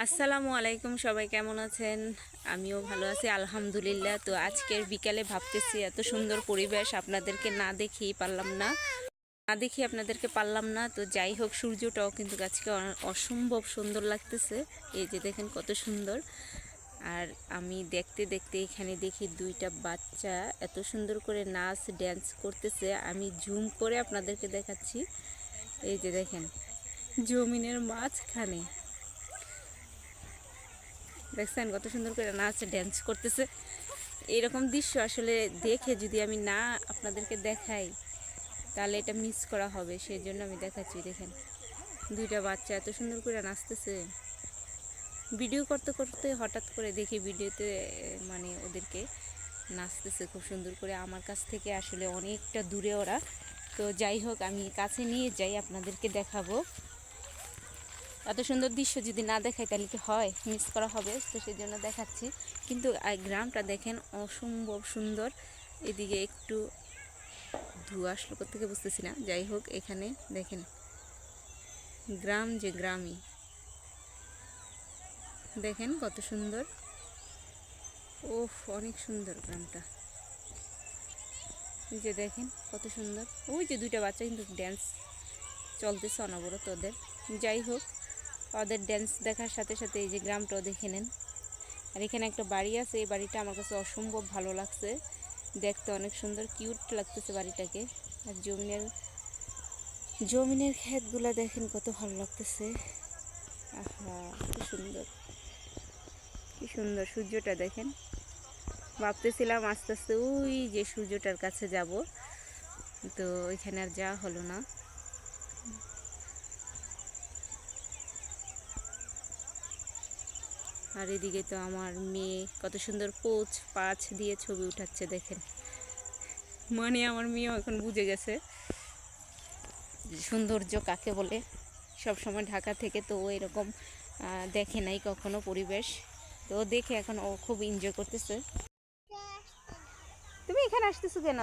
আসসালামু আলাইকুম, সবাই কেমন আছেন? আমিও ভালো আছি আলহামদুলিল্লাহ। তো আজকের বিকালে ভাবতেছি এত সুন্দর পরিবেশ আপনাদেরকে না দেখি আপনাদেরকে পারলাম না। তো যাই হোক, সূর্যটাও কিন্তু আজকে অসম্ভব সুন্দর লাগতেছে। এই যে দেখেন কত সুন্দর। আর আমি দেখতে দেখতে এখানে দেখি দুইটা বাচ্চা এত সুন্দর করে নাচ ড্যান্স করতেছে। আমি জুম করে আপনাদেরকে দেখাচ্ছি। এই যে দেখেন, জমিনের মাঝখানে দেখছেন কত সুন্দর করে নাচ ড্যান্স করতেছে। এরকম দৃশ্য আসলে দেখে যদি আমি না আপনাদেরকে দেখাই তাহলে এটা মিস করা হবে, সেই জন্য আমি দেখাচ্ছি। দেখেন দুইটা বাচ্চা এত সুন্দর করে নাচতেছে। ভিডিও করতে করতে হঠাৎ করে দেখি ভিডিওতে মানে ওদেরকে নাচতেছে খুব সুন্দর করে। আমার কাছ থেকে আসলে অনেকটা দূরে ওরা। তো যাই হোক, আমি কাছে নিয়ে যাই আপনাদেরকে দেখাবো। এত সুন্দর দৃশ্য যদি না দেখাই তাহলে কি হয়, মিস করা হবে। তো সেই জন্য দেখাচ্ছি। কিন্তু গ্রামটা দেখেন অসম্ভব সুন্দর। এদিকে একটু ধোঁয়া আসলো কোত্থেকে বুঝতেছি না। যাই হোক, এখানে দেখেন গ্রাম যে গ্রামই, দেখেন কত সুন্দর। ওফ, অনেক সুন্দর গ্রামটা। এই যে দেখেন কত সুন্দর। ওই যে দুইটা বাচ্চা কিন্তু ড্যান্স চলতেছে অনবরত ওদের। যাই হোক, ওদের ড্যান্স দেখার সাথে সাথে এই যে গ্রামটাও দেখে নেন। আর এখানে একটা বাড়ি আছে, এই বাড়িটা আমার কাছে অসম্ভব ভালো লাগছে, দেখতে অনেক সুন্দর কিউট লাগতেছে বাড়িটাকে। আর জমিনের ক্ষেতগুলো দেখেন কত ভালো লাগতেছে। আহা, কি সুন্দর, কি সুন্দর। সূর্যটা দেখেন। ভাবতেছিলাম আস্তে আস্তে ওই যে সূর্যটার কাছে যাব, তো ওইখানে আর যাওয়া হলো না। আর এদিকে তো আমার মেয়ে কত সুন্দর পাঁচ দিয়ে ছবি উঠাচ্ছে দেখেন। মানে আমার মেয়েও এখন বুঝে গেছে সৌন্দর্য কাকে বলে। সব সময় ঢাকা থেকে তো ও এরকম দেখে নাই কখনো পরিবেশ। তো দেখে এখন ও খুব এনজয় করতেছে। তুমি এখানে আসতেছো কেন?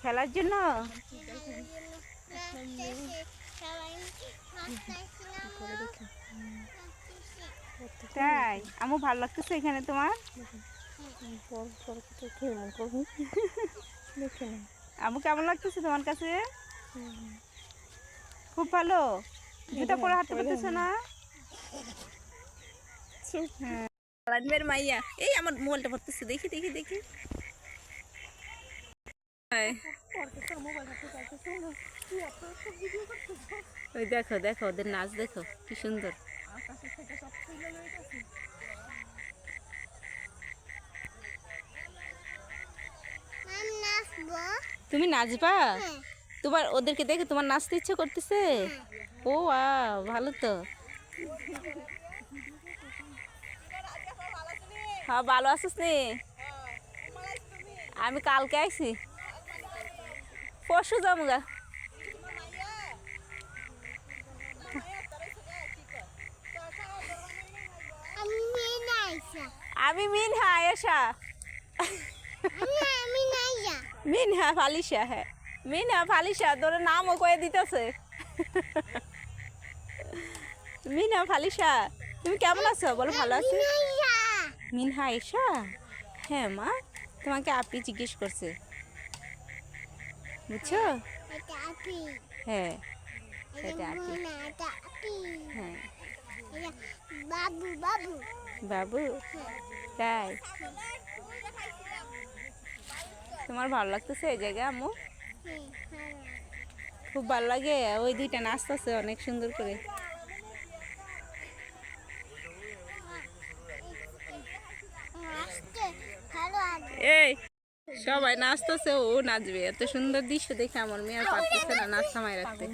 খেলার জন্য? তাই আমু ভালো লাগতেছে এখানে তোমার? আমু কেমন লাগতেছে তোমার কাছে? খুব ভালো। জুতা পরে হাঁটতে পারতেছ না? হ্যাঁ, মাইয়া। এই আমার মোবাইলটা পড়তেছে, দেখি দেখি দেখি। ওই দেখো দেখো ওদের নাচ দেখো কি সুন্দর। তুমি নাচবা? তোমার ওদেরকে দেখে তোমার নাচতে ইচ্ছে করতেছে? ও ভালো তো। হ্যাঁ, ভালো আছিস নি? আমি কালকে আইছি, পরশু যামুগা। আমি মিনহা আয়েশা। মিনহা ফালিশা। হ্যাঁ, মিনহা ফালিশা, তোর নামও কয়ে দিতেছে। মিনহা ফালিশা, তুমি কেমন আছো বলো? ভালো আছো? মিনহা আয়েশা। হ্যাঁ মা, তোমাকে আপনি জিজ্ঞেস করছে, বুঝছো? হ্যাঁ, এটা আপি। হ্যাঁ, বাবু বাবু বাবু। তাই তোমার ভালো লাগতেছে এই জায়গা আম্মু? খুব ভালো লাগে। ওই দুইটা নাচতেছে অনেক সুন্দর করে। এই সবাই নাচতেছে, ও নাচবে। এত সুন্দর দৃশ্য দেখে আমার মেয়ে আর পারতেছে না নাচ থামায় রাখতে।